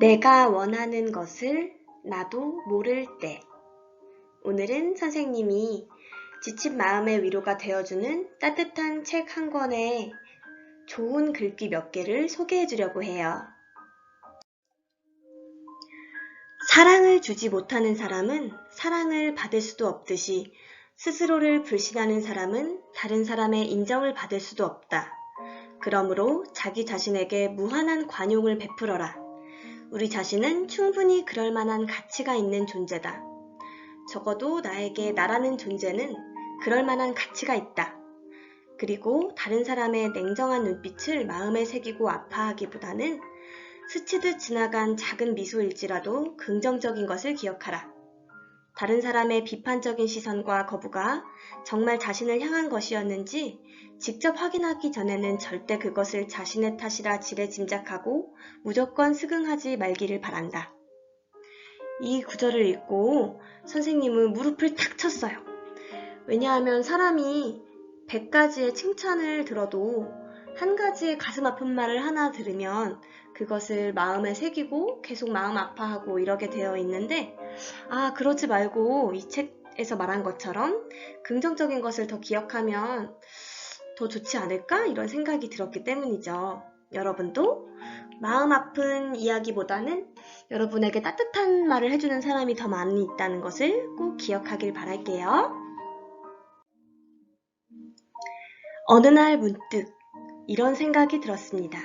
내가 원하는 것을 나도 모를 때. 오늘은 선생님이 지친 마음의 위로가 되어주는 따뜻한 책 한 권에 좋은 글귀 몇 개를 소개해 주려고 해요. 사랑을 주지 못하는 사람은 사랑을 받을 수도 없듯이 스스로를 불신하는 사람은 다른 사람의 인정을 받을 수도 없다. 그러므로 자기 자신에게 무한한 관용을 베풀어라. 우리 자신은 충분히 그럴 만한 가치가 있는 존재다. 적어도 나에게 나라는 존재는 그럴 만한 가치가 있다. 그리고 다른 사람의 냉정한 눈빛을 마음에 새기고 아파하기보다는 스치듯 지나간 작은 미소일지라도 긍정적인 것을 기억하라. 다른 사람의 비판적인 시선과 거부가 정말 자신을 향한 것이었는지 직접 확인하기 전에는 절대 그것을 자신의 탓이라 지레 짐작하고 무조건 수긍하지 말기를 바란다. 이 구절을 읽고 선생님은 무릎을 탁 쳤어요. 왜냐하면 사람이 100가지의 칭찬을 들어도 한 가지의 가슴 아픈 말을 하나 들으면 그것을 마음에 새기고 계속 마음 아파하고 이러게 되어 있는데, 그러지 말고 이 책에서 말한 것처럼 긍정적인 것을 더 기억하면 더 좋지 않을까? 이런 생각이 들었기 때문이죠. 여러분도 마음 아픈 이야기보다는 여러분에게 따뜻한 말을 해주는 사람이 더 많이 있다는 것을 꼭 기억하길 바랄게요. 어느 날 문득 이런 생각이 들었습니다.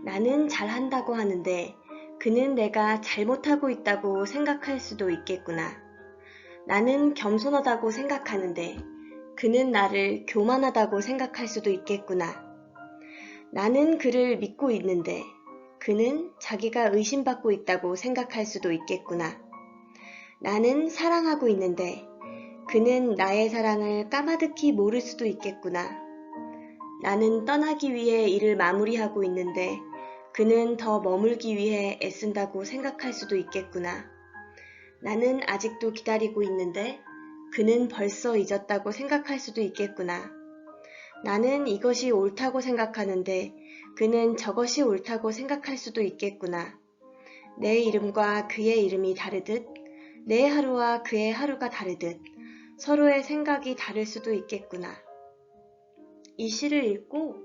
나는 잘한다고 하는데 그는 내가 잘못하고 있다고 생각할 수도 있겠구나. 나는 겸손하다고 생각하는데 그는 나를 교만하다고 생각할 수도 있겠구나. 나는 그를 믿고 있는데 그는 자기가 의심받고 있다고 생각할 수도 있겠구나. 나는 사랑하고 있는데 그는 나의 사랑을 까마득히 모를 수도 있겠구나. 나는 떠나기 위해 일을 마무리하고 있는데 그는 더 머물기 위해 애쓴다고 생각할 수도 있겠구나. 나는 아직도 기다리고 있는데 그는 벌써 잊었다고 생각할 수도 있겠구나. 나는 이것이 옳다고 생각하는데 그는 저것이 옳다고 생각할 수도 있겠구나. 내 이름과 그의 이름이 다르듯 내 하루와 그의 하루가 다르듯 서로의 생각이 다를 수도 있겠구나. 이 시를 읽고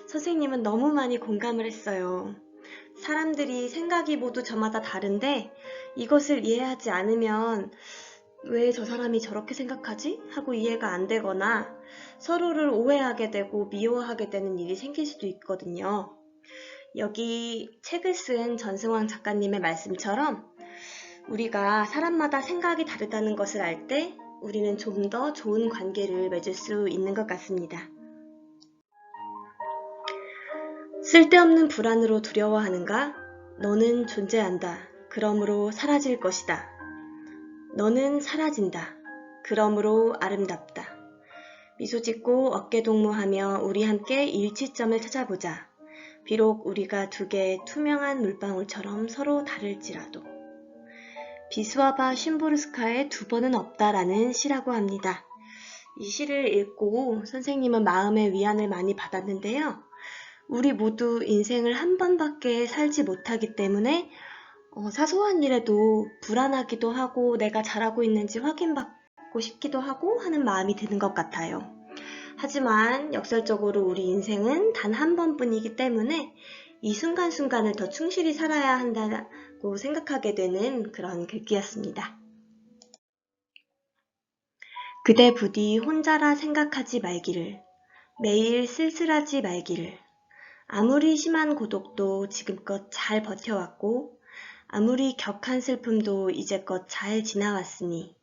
선생님은 너무 많이 공감을 했어요. 사람들이 생각이 모두 저마다 다른데 이것을 이해하지 않으면 왜 저 사람이 저렇게 생각하지? 하고 이해가 안 되거나 서로를 오해하게 되고 미워하게 되는 일이 생길 수도 있거든요. 여기 책을 쓴 전승환 작가님의 말씀처럼 우리가 사람마다 생각이 다르다는 것을 알 때 우리는 좀 더 좋은 관계를 맺을 수 있는 것 같습니다. 쓸데없는 불안으로 두려워하는가? 너는 존재한다. 그러므로 사라질 것이다. 너는 사라진다. 그러므로 아름답다. 미소 짓고 어깨 동무하며 우리 함께 일치점을 찾아보자. 비록 우리가 두 개의 투명한 물방울처럼 서로 다를지라도. 비스와바 심보르스카의 두 번은 없다라는 시라고 합니다. 이 시를 읽고 선생님은 마음의 위안을 많이 받았는데요. 우리 모두 인생을 한 번밖에 살지 못하기 때문에 사소한 일에도 불안하기도 하고 내가 잘하고 있는지 확인받고 싶기도 하고 하는 마음이 드는 것 같아요. 하지만 역설적으로 우리 인생은 단 한 번뿐이기 때문에 이 순간순간을 더 충실히 살아야 한다고 생각하게 되는 그런 글귀였습니다. 그대 부디 혼자라 생각하지 말기를, 매일 쓸쓸하지 말기를. 아무리 심한 고독도 지금껏 잘 버텨왔고 아무리 격한 슬픔도 이제껏 잘 지나왔으니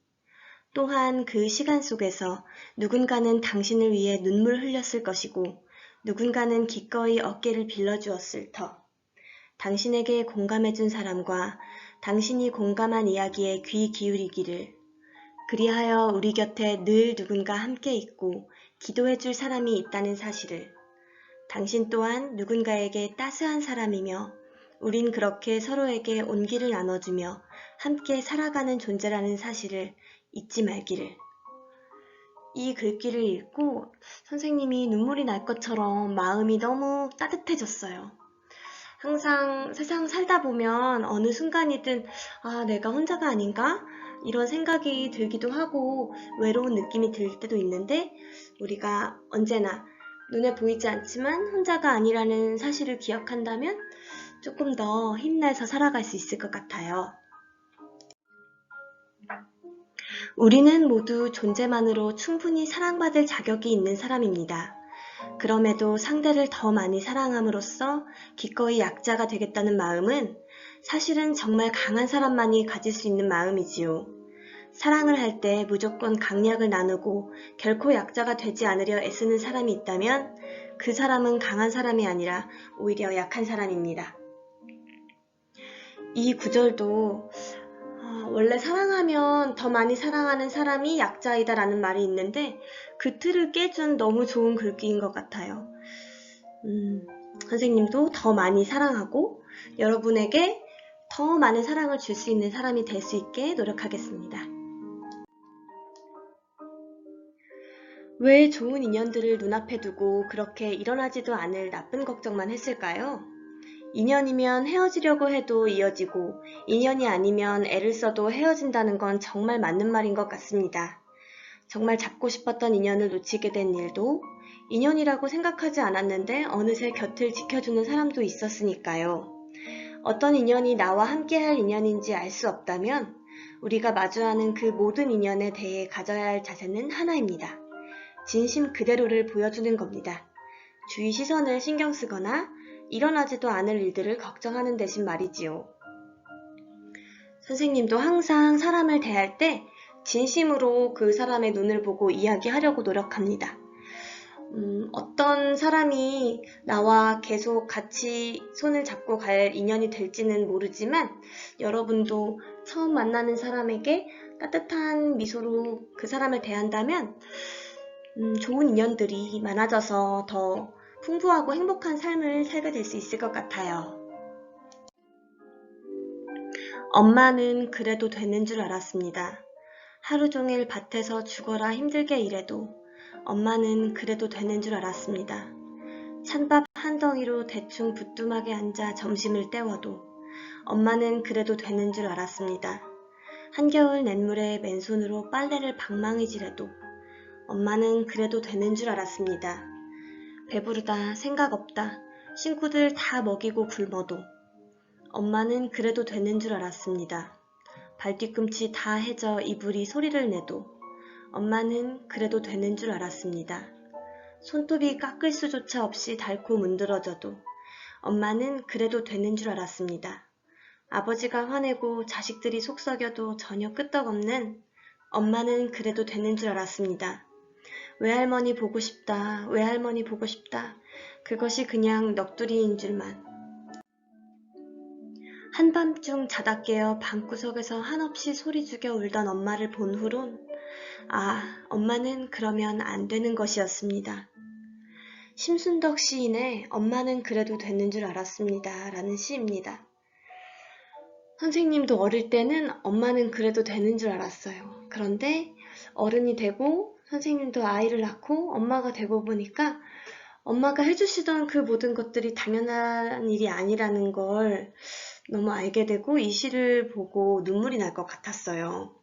또한 그 시간 속에서 누군가는 당신을 위해 눈물 흘렸을 것이고 누군가는 기꺼이 어깨를 빌려주었을 터. 당신에게 공감해준 사람과 당신이 공감한 이야기에 귀 기울이기를. 그리하여 우리 곁에 늘 누군가 함께 있고 기도해줄 사람이 있다는 사실을. 당신 또한 누군가에게 따스한 사람이며 우린 그렇게 서로에게 온기를 나눠주며 함께 살아가는 존재라는 사실을 잊지 말기를. 이 글귀를 읽고 선생님이 눈물이 날 것처럼 마음이 너무 따뜻해졌어요. 항상 세상 살다 보면 어느 순간이든 아, 내가 혼자가 아닌가? 이런 생각이 들기도 하고 외로운 느낌이 들 때도 있는데 우리가 언제나 눈에 보이지 않지만 혼자가 아니라는 사실을 기억한다면 조금 더 힘내서 살아갈 수 있을 것 같아요. 우리는 모두 존재만으로 충분히 사랑받을 자격이 있는 사람입니다. 그럼에도 상대를 더 많이 사랑함으로써 기꺼이 약자가 되겠다는 마음은 사실은 정말 강한 사람만이 가질 수 있는 마음이지요. 사랑을 할 때 무조건 강약을 나누고 결코 약자가 되지 않으려 애쓰는 사람이 있다면 그 사람은 강한 사람이 아니라 오히려 약한 사람입니다. 이 구절도 원래 사랑하면 더 많이 사랑하는 사람이 약자이다 라는 말이 있는데 그 틀을 깨준 너무 좋은 글귀인 것 같아요. 선생님도 더 많이 사랑하고 여러분에게 더 많은 사랑을 줄 수 있는 사람이 될 수 있게 노력하겠습니다. 왜 좋은 인연들을 눈앞에 두고 그렇게 일어나지도 않을 나쁜 걱정만 했을까요? 인연이면 헤어지려고 해도 이어지고 인연이 아니면 애를 써도 헤어진다는 건 정말 맞는 말인 것 같습니다. 정말 잡고 싶었던 인연을 놓치게 된 일도 인연이라고 생각하지 않았는데 어느새 곁을 지켜주는 사람도 있었으니까요. 어떤 인연이 나와 함께할 인연인지 알 수 없다면 우리가 마주하는 그 모든 인연에 대해 가져야 할 자세는 하나입니다. 진심 그대로를 보여주는 겁니다. 주위 시선을 신경 쓰거나 일어나지도 않을 일들을 걱정하는 대신 말이지요. 선생님도 항상 사람을 대할 때 진심으로 그 사람의 눈을 보고 이야기하려고 노력합니다. 어떤 사람이 나와 계속 같이 손을 잡고 갈 인연이 될지는 모르지만 여러분도 처음 만나는 사람에게 따뜻한 미소로 그 사람을 대한다면 좋은 인연들이 많아져서 더 풍부하고 행복한 삶을 살게 될 수 있을 것 같아요. 엄마는 그래도 되는 줄 알았습니다. 하루 종일 밭에서 죽어라 힘들게 일해도 엄마는 그래도 되는 줄 알았습니다. 찬밥 한 덩이로 대충 부뚜막에 앉아 점심을 때워도 엄마는 그래도 되는 줄 알았습니다. 한겨울 냇물에 맨손으로 빨래를 방망이질해도 엄마는 그래도 되는 줄 알았습니다. 배부르다, 생각 없다, 친구들 다 먹이고 굶어도 엄마는 그래도 되는 줄 알았습니다. 발뒤꿈치 다 해져 이불이 소리를 내도 엄마는 그래도 되는 줄 알았습니다. 손톱이 깎을 수조차 없이 닳고 문드러져도 엄마는 그래도 되는 줄 알았습니다. 아버지가 화내고 자식들이 속썩여도 전혀 끄떡없는 엄마는 그래도 되는 줄 알았습니다. 외할머니 보고 싶다, 외할머니 보고 싶다. 그것이 그냥 넋두리인 줄만. 한밤중 자다 깨어 방구석에서 한없이 소리 죽여 울던 엄마를 본 후론 엄마는 그러면 안 되는 것이었습니다. 심순덕 시인의 엄마는 그래도 되는 줄 알았습니다. 라는 시입니다. 선생님도 어릴 때는 엄마는 그래도 되는 줄 알았어요. 그런데 어른이 되고 선생님도 아이를 낳고 엄마가 되고 보니까 엄마가 해주시던 그 모든 것들이 당연한 일이 아니라는 걸 너무 알게 되고 이 시를 보고 눈물이 날 것 같았어요.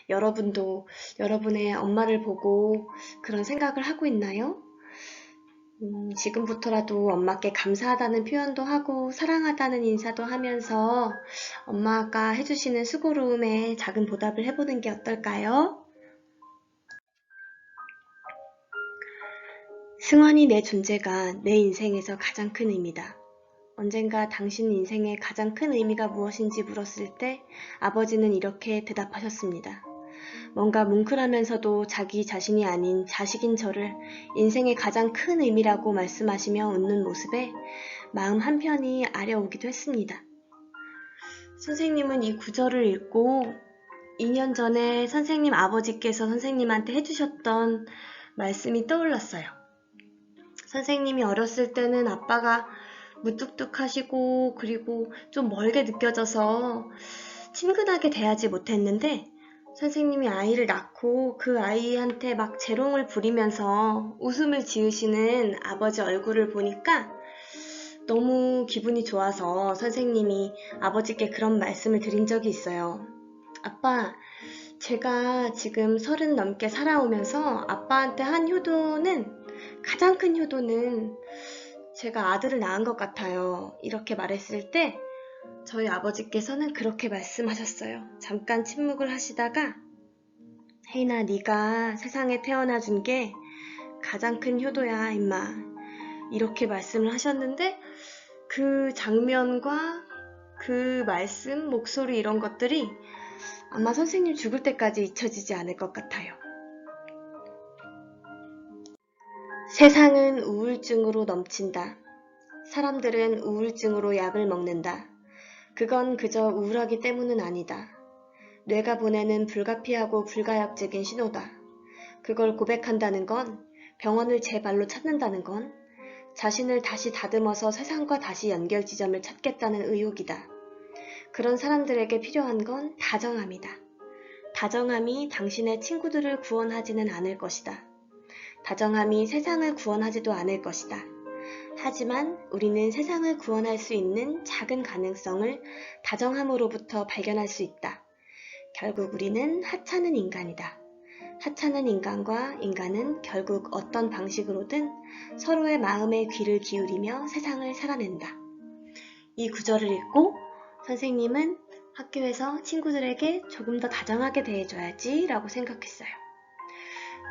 여러분도 여러분의 엄마를 보고 그런 생각을 하고 있나요? 지금부터라도 엄마께 감사하다는 표현도 하고 사랑하다는 인사도 하면서 엄마가 해주시는 수고로움에 작은 보답을 해보는 게 어떨까요? 승환이 내 존재가 내 인생에서 가장 큰 의미다. 언젠가 당신 인생의 가장 큰 의미가 무엇인지 물었을 때 아버지는 이렇게 대답하셨습니다. 뭔가 뭉클하면서도 자기 자신이 아닌 자식인 저를 인생의 가장 큰 의미라고 말씀하시며 웃는 모습에 마음 한편이 아려오기도 했습니다. 선생님은 이 구절을 읽고 2년 전에 선생님 아버지께서 선생님한테 해주셨던 말씀이 떠올랐어요. 선생님이 어렸을 때는 아빠가 무뚝뚝하시고 그리고 좀 멀게 느껴져서 친근하게 대하지 못했는데 선생님이 아이를 낳고 그 아이한테 막 재롱을 부리면서 웃음을 지으시는 아버지 얼굴을 보니까 너무 기분이 좋아서 선생님이 아버지께 그런 말씀을 드린 적이 있어요. 아빠, 제가 지금 30 넘게 살아오면서 아빠한테 한 효도는, 가장 큰 효도는 제가 아들을 낳은 것 같아요. 이렇게 말했을 때 저희 아버지께서는 그렇게 말씀하셨어요. 잠깐 침묵을 하시다가, 혜인아, 네가 세상에 태어나 준 게 가장 큰 효도야, 임마. 이렇게 말씀을 하셨는데, 그 장면과 그 말씀, 목소리 이런 것들이 아마 선생님 죽을 때까지 잊혀지지 않을 것 같아요. 세상은 우울증으로 넘친다. 사람들은 우울증으로 약을 먹는다. 그건 그저 우울하기 때문은 아니다. 뇌가 보내는 불가피하고 불가역적인 신호다. 그걸 고백한다는 건, 병원을 제 발로 찾는다는 건, 자신을 다시 다듬어서 세상과 다시 연결 지점을 찾겠다는 의욕이다. 그런 사람들에게 필요한 건 다정함이다. 다정함이 당신의 친구들을 구원하지는 않을 것이다. 다정함이 세상을 구원하지도 않을 것이다. 하지만 우리는 세상을 구원할 수 있는 작은 가능성을 다정함으로부터 발견할 수 있다. 결국 우리는 하찮은 인간이다. 하찮은 인간과 인간은 결국 어떤 방식으로든 서로의 마음에 귀를 기울이며 세상을 살아낸다. 이 구절을 읽고 선생님은 학교에서 친구들에게 조금 더 다정하게 대해줘야지 라고 생각했어요.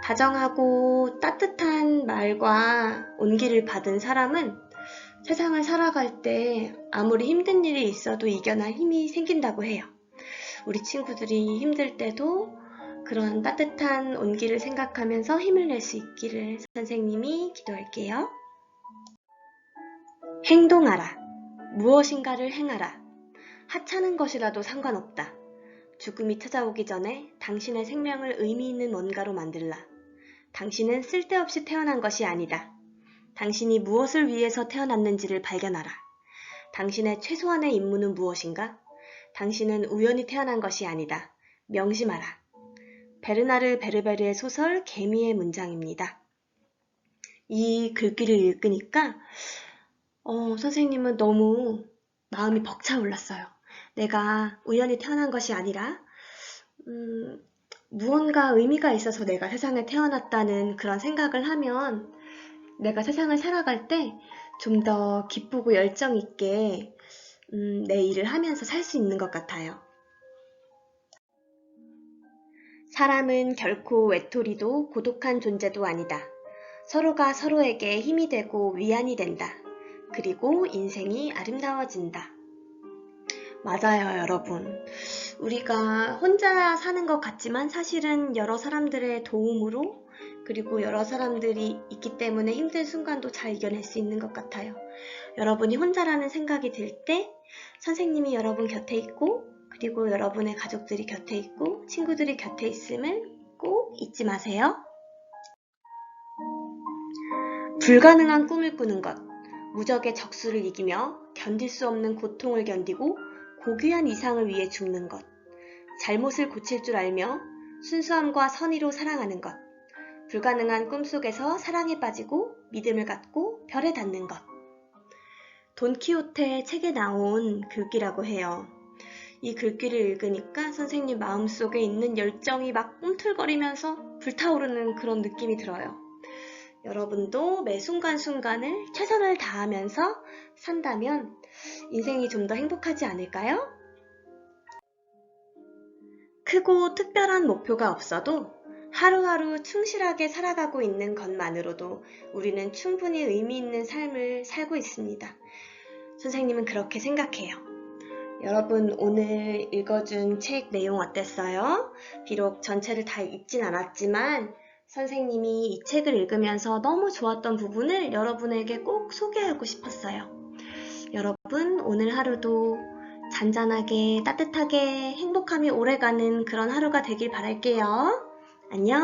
다정하고 따뜻한 말과 온기를 받은 사람은 세상을 살아갈 때 아무리 힘든 일이 있어도 이겨낼 힘이 생긴다고 해요. 우리 친구들이 힘들 때도 그런 따뜻한 온기를 생각하면서 힘을 낼 수 있기를 선생님이 기도할게요. 행동하라. 무엇인가를 행하라. 하찮은 것이라도 상관없다. 죽음이 찾아오기 전에 당신의 생명을 의미 있는 뭔가로 만들라. 당신은 쓸데없이 태어난 것이 아니다. 당신이 무엇을 위해서 태어났는지를 발견하라. 당신의 최소한의 임무는 무엇인가? 당신은 우연히 태어난 것이 아니다. 명심하라. 베르나르 베르베르의 소설 개미의 문장입니다. 이 글귀를 읽으니까 선생님은 너무 마음이 벅차올랐어요. 내가 우연히 태어난 것이 아니라 무언가 의미가 있어서 내가 세상에 태어났다는 그런 생각을 하면 내가 세상을 살아갈 때 좀 더 기쁘고 열정 있게 내 일을 하면서 살 수 있는 것 같아요. 사람은 결코 외톨이도 고독한 존재도 아니다. 서로가 서로에게 힘이 되고 위안이 된다. 그리고 인생이 아름다워진다. 맞아요, 여러분. 우리가 혼자 사는 것 같지만 사실은 여러 사람들의 도움으로, 그리고 여러 사람들이 있기 때문에 힘든 순간도 잘 이겨낼 수 있는 것 같아요. 여러분이 혼자라는 생각이 들 때 선생님이 여러분 곁에 있고, 그리고 여러분의 가족들이 곁에 있고, 친구들이 곁에 있음을 꼭 잊지 마세요. 불가능한 꿈을 꾸는 것, 무적의 적수를 이기며 견딜 수 없는 고통을 견디고 고귀한 이상을 위해 죽는 것, 잘못을 고칠 줄 알며 순수함과 선의로 사랑하는 것, 불가능한 꿈속에서 사랑에 빠지고 믿음을 갖고 별에 닿는 것. 돈키호테 책에 나온 글귀라고 해요. 이 글귀를 읽으니까 선생님 마음속에 있는 열정이 막 꿈틀거리면서 불타오르는 그런 느낌이 들어요. 여러분도 매 순간순간을 최선을 다하면서 산다면 인생이 좀 더 행복하지 않을까요? 크고 특별한 목표가 없어도 하루하루 충실하게 살아가고 있는 것만으로도 우리는 충분히 의미 있는 삶을 살고 있습니다. 선생님은 그렇게 생각해요. 여러분 오늘 읽어준 책 내용 어땠어요? 비록 전체를 다 읽진 않았지만 선생님이 이 책을 읽으면서 너무 좋았던 부분을 여러분에게 꼭 소개하고 싶었어요. 여러분 오늘 하루도 잔잔하게 따뜻하게 행복함이 오래가는 그런 하루가 되길 바랄게요. 안녕.